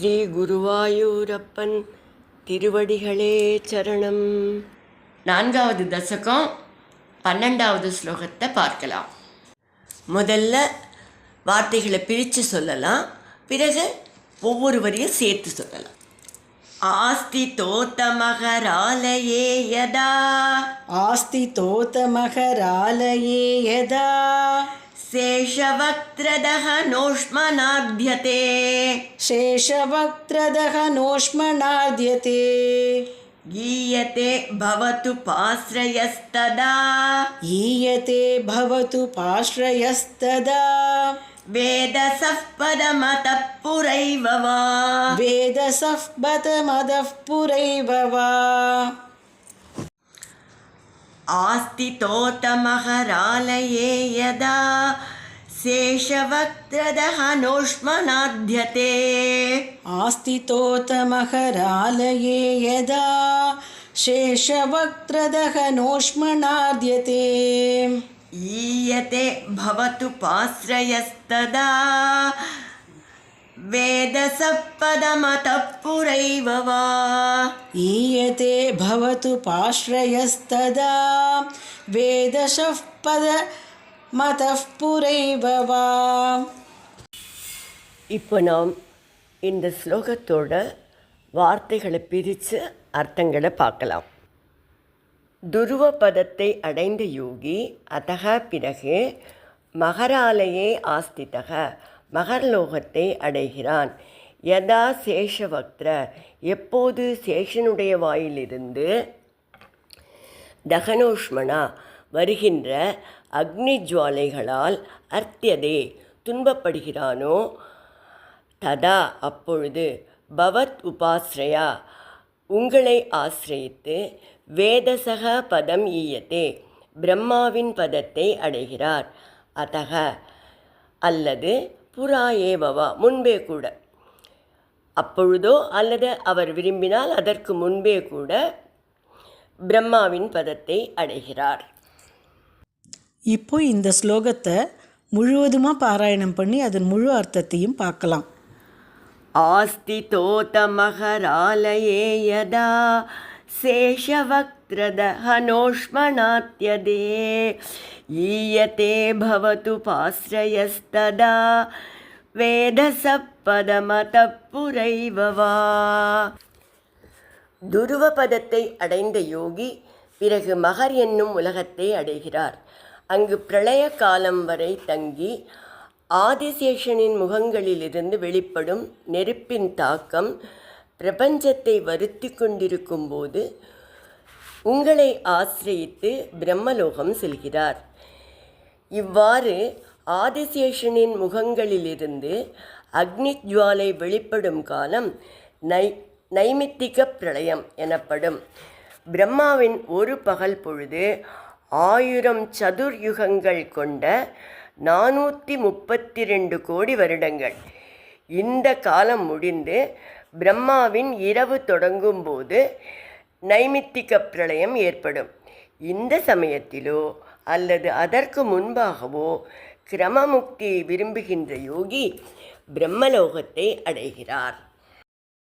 ஸ்ரீ குருவாயூரப்பன் திருவடிகளே சரணம். 4வது தசகம் 12வது ஸ்லோகத்தை பார்க்கலாம். முதல்ல வார்த்தைகளை பிரித்து சொல்லலாம், பிறகு ஒவ்வொரு வரியும் சேர்த்து சொல்லலாம். ஆஸ்தி தோத்தமகராலயே யதா, ஆஸ்தி தோத்தமகராலயே யதா, शेषवक्त्रदहनोष्मनाद्यते, शेषवक्त्रदहनोष्मनाद्यते, गीयते भवतु पाश्रयस्तदा, ईयते भवतु पाश्रयस्तदा, वेदसः पदमतः पुरैव वा, वेदसः पदमतः पुरैव वा, आस्ति तोतमहरालये यदा शेषवक्त्रदहनोष्मनाद्यते, आस्ति तोतमहरालये यदा शेषवक्त्रदहनोष्मनाद्यते, ईयते भवतु पाश्रयस्तदा, वेदसः पदमतः पुरैव वा, ईयते भवतु पाश्रयस्तदा, वेदसः पदमतः पुरैव वा. இப்போ நாம் இந்த ஸ்லோகத்தோட வார்த்தைகளை பிரித்து அர்த்தங்களை பார்க்கலாம். துருவ பதத்தை அடைந்த யோகி அதக பிறகு மகராலயே ஆஸ்திதக மகர்லோகத்தை அடைகிறான். யதா சேஷவக்திர எப்போது சேஷனுடைய வாயிலிருந்து தகனோஷ்மனா வருகின்ற அக்னி ஜுவாலைகளால் அர்த்தியதே துன்பப்படுகிறானோ, ததா அப்பொழுது பவத் உபாஸ்ரயா உங்களை ஆசிரயித்து வேதசக பதம் ஈயத்தே பிரம்மாவின் பதத்தை அடைகிறார். அதக அல்லது புரா ஏவவா முன்பே கூட, அப்பொழுதோ அல்லது அவர் விரும்பினால் அதற்கு முன்பே கூட பிரம்மாவின் பதத்தை அடைகிறார். இப்போ இந்த ஸ்லோகத்தை முழுவதுமாக பாராயணம் பண்ணி அதன் முழு அர்த்தத்தையும் பார்க்கலாம். ஆஸ்தி தோதமகராலயே யதா சேஷவக்த்ரதஹனோஷ்மனாத்யதே, ஈயதே பவது பாஸ்ரயஸ்ததா, வேதசः பதமதः புரைவ வா. துருவ பதத்தை அடைந்த யோகி பிறகு மகர் என்னும் உலகத்தை அடைகிறார். அங்கு பிரளய காலம் வரை தங்கி ஆதிசேஷனின் முகங்களிலிருந்து வெளிப்படும் நெருப்பின் தாக்கம் பிரபஞ்சத்தை வருத்தி கொண்டிருக்கும் போது உங்களை ஆசிரயித்து பிரம்மலோகம் செல்கிறார். இவ்வாறு ஆதிசேஷனின் முகங்களிலிருந்து அக்னி ஜுவாலை வெளிப்படும் காலம் நைமித்திக பிரளயம் எனப்படும். பிரம்மாவின் ஒரு பகல் பொழுது 1000 சதுர்யுகங்கள் கொண்ட 432 கோடி வருடங்கள். இந்த காலம் முடிந்து பிரம்மாவின் இரவு தொடங்கும் போது நைமித்திக பிரளயம் ஏற்படும். இந்த சமயத்திலோ அல்லது அதற்கு முன்பாகவோ கிரமமுக்தியை விரும்புகின்ற யோகி பிரம்மலோகத்தை அடைகிறார்.